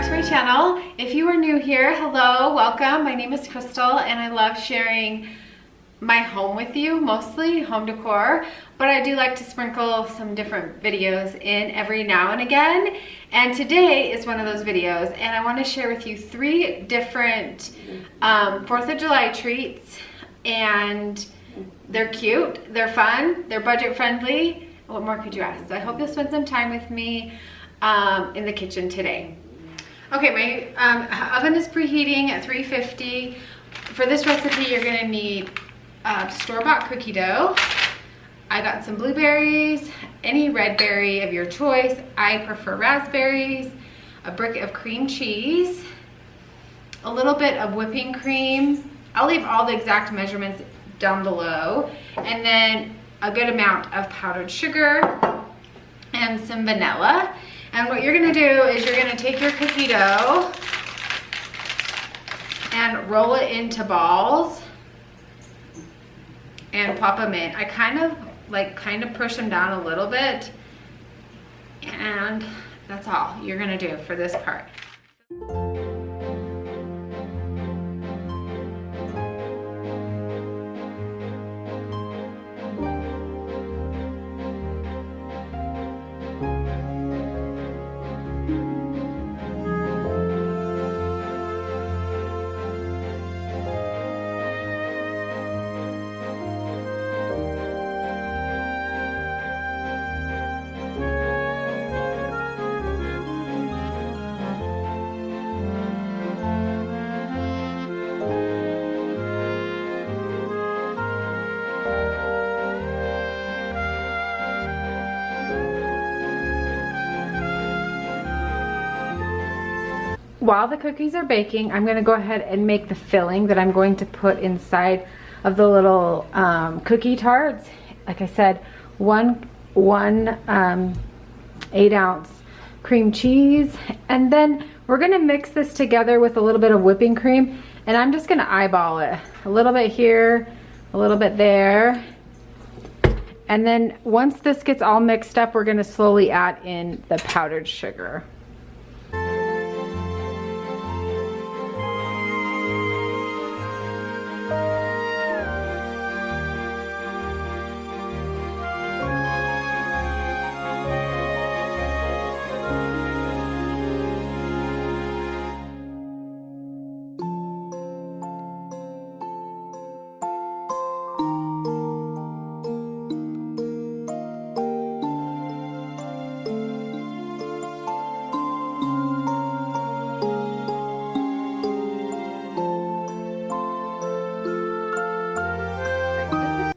back to my channel. If you are new here, hello, welcome. My name is Crystal and I love sharing my home with you, mostly home decor, but I do like to sprinkle some different videos in every now and again. And today is one of those videos, and I want to share with you 3 different 4th of July treats, and they're cute, they're fun, they're budget friendly. What more could you ask? So I hope you'll spend some time with me in the kitchen today. Okay, my oven is preheating at 350. For this recipe, you're gonna need store-bought cookie dough. I got some blueberries, any red berry of your choice. I prefer raspberries, a brick of cream cheese, a little bit of whipping cream. I'll leave all the exact measurements down below, and then a good amount of powdered sugar and some vanilla. And what you're gonna do is you're gonna take your cookie dough and roll it into balls and pop them in. I kind of push them down a little bit, and that's all you're gonna do for this part. While the cookies are baking, I'm gonna go ahead and make the filling that I'm going to put inside of the little cookie tarts. Like I said, one 8-ounce cream cheese, and then we're gonna mix this together with a little bit of whipping cream, and I'm just gonna eyeball it. A little bit here, a little bit there. And then once this gets all mixed up, we're gonna slowly add in the powdered sugar.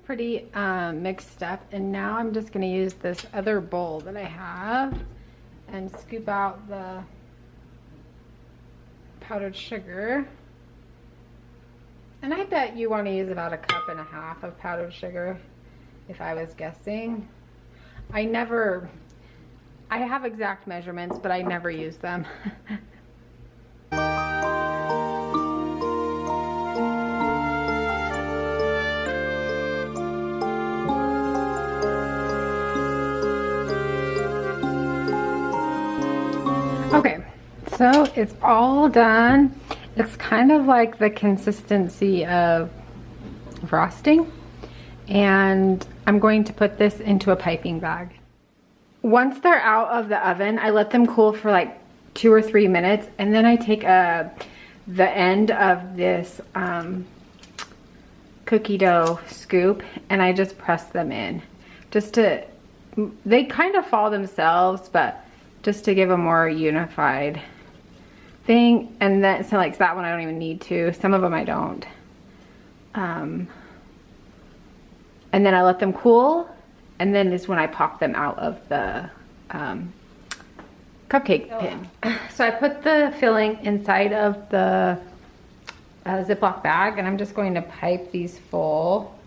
Pretty mixed up, and now I'm just going to use this other bowl that I have and scoop out the powdered sugar. And I bet you want to use about 1.5 cups of powdered sugar, if I was guessing. I have exact measurements, but I never use them. Okay, so it's all done. It's kind of like the consistency of frosting, and I'm going to put this into a piping bag. Once they're out of the oven, I let them cool for like 2 or 3 minutes, and then I take the end of this cookie dough scoop and I just press them in. They kind of fall themselves, but just to give a more unified thing. And then, so like that one I don't even need to. Some of them I don't. And then I let them cool, and then is when I pop them out of the cupcake tin. So I put the filling inside of the Ziploc bag, and I'm just going to pipe these full.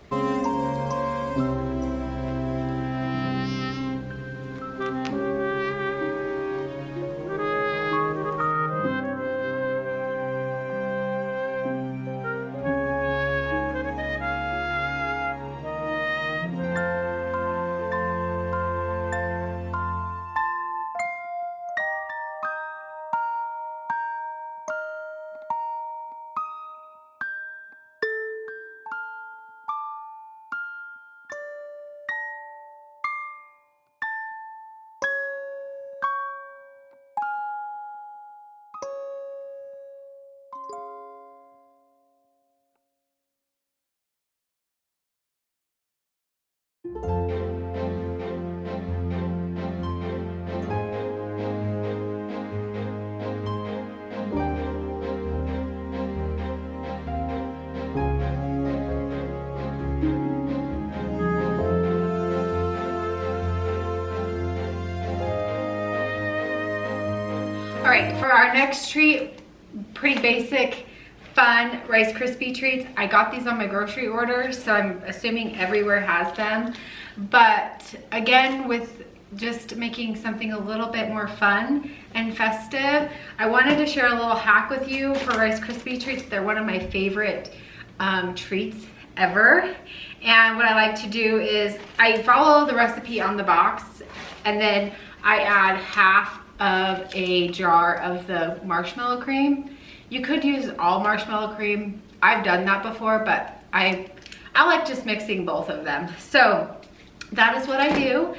right, for our next treat, pretty basic, fun Rice Krispie treats. I got these on my grocery order, so I'm assuming everywhere has them. But again, with just making something a little bit more fun and festive, I wanted to share a little hack with you for Rice Krispie treats. They're one of my favorite treats ever. And what I like to do is I follow the recipe on the box, and then I add half of a jar of the marshmallow cream. You could use all marshmallow cream. I've done that before, but I like just mixing both of them. So that is what I do.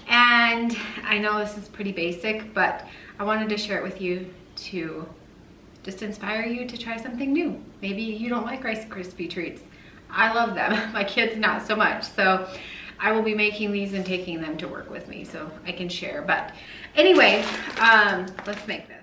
And I know this is pretty basic, but I wanted to share it with you to just inspire you to try something new. Maybe you don't like Rice Krispie treats. I love them. My kids not so much. So I will be making these and taking them to work with me so I can share. But anyway, let's make this.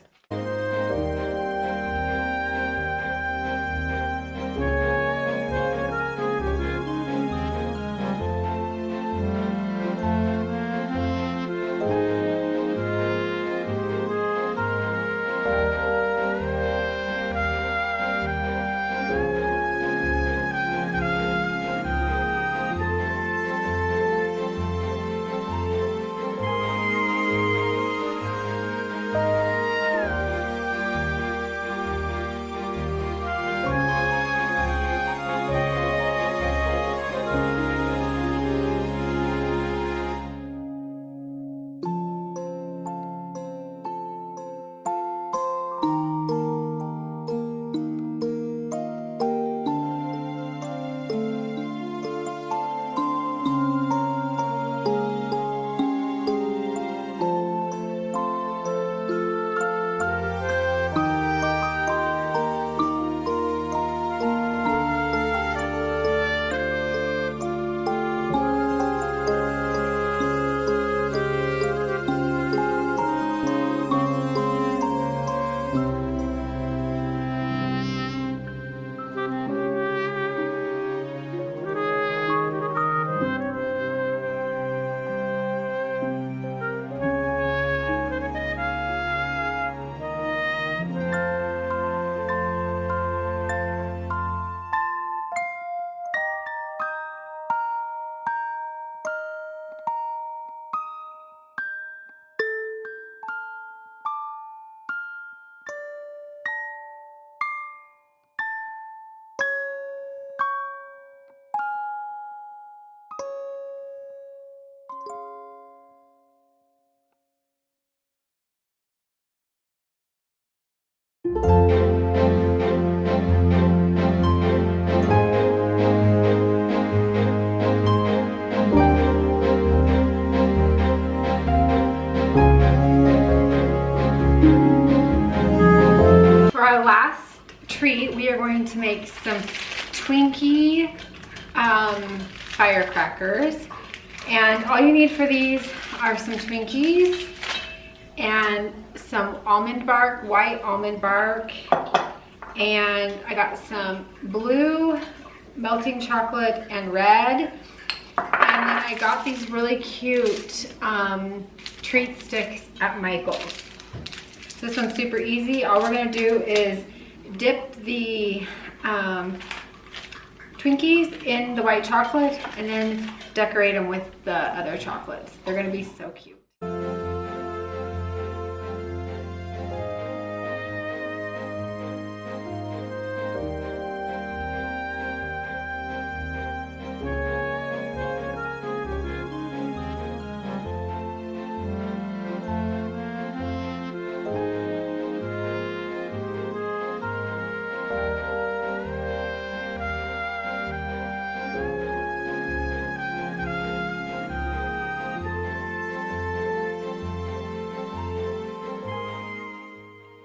For our last treat, we are going to make some Twinkie firecrackers. And all you need for these are some Twinkies and some almond bark, white almond bark. And I got some blue melting chocolate and red. And then I got these really cute treat sticks at Michael's. This one's super easy. All we're gonna do is dip the Twinkies in the white chocolate and then decorate them with the other chocolates. They're gonna be so cute.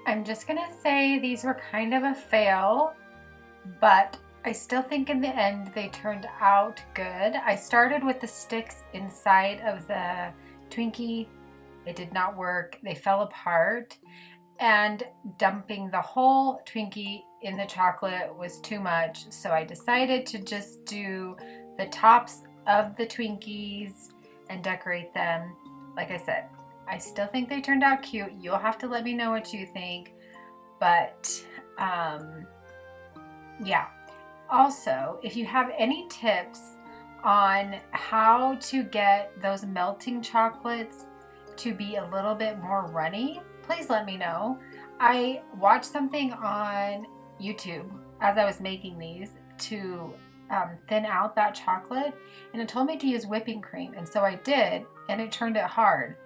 I'm just gonna say these were kind of a fail, but I still think in the end they turned out good. I started with the sticks inside of the Twinkie. It did not work. They fell apart, and dumping the whole Twinkie in the chocolate was too much. So I decided to just do the tops of the Twinkies and decorate them. Like I said, I still think they turned out cute. You'll have to let me know what you think. But yeah. Also, if you have any tips on how to get those melting chocolates to be a little bit more runny, please let me know. I watched something on YouTube as I was making these to thin out that chocolate, and it told me to use whipping cream, and so I did, and it turned it hard.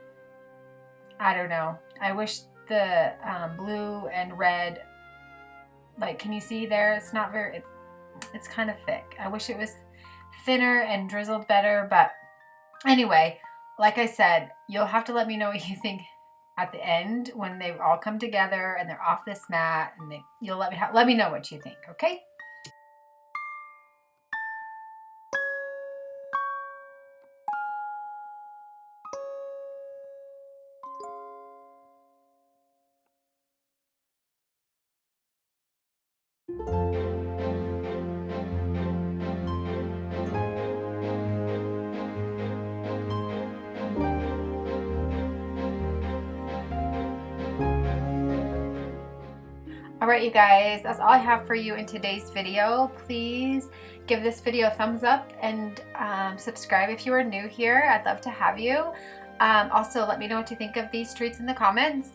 I don't know. I wish the blue and red, like, can you see there? It's not very, it's kind of thick. I wish it was thinner and drizzled better, but anyway, like I said, you'll have to let me know what you think at the end when they all come together and they're off this mat, and you'll let me know what you think, okay? All right, you guys, that's all I have for you in today's video. Please give this video a thumbs up and subscribe if you are new here. I'd love to have you. Also, let me know what you think of these treats in the comments.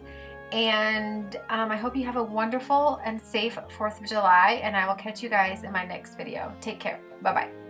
And I hope you have a wonderful and safe 4th of July, and I will catch you guys in my next video. Take care. Bye-bye.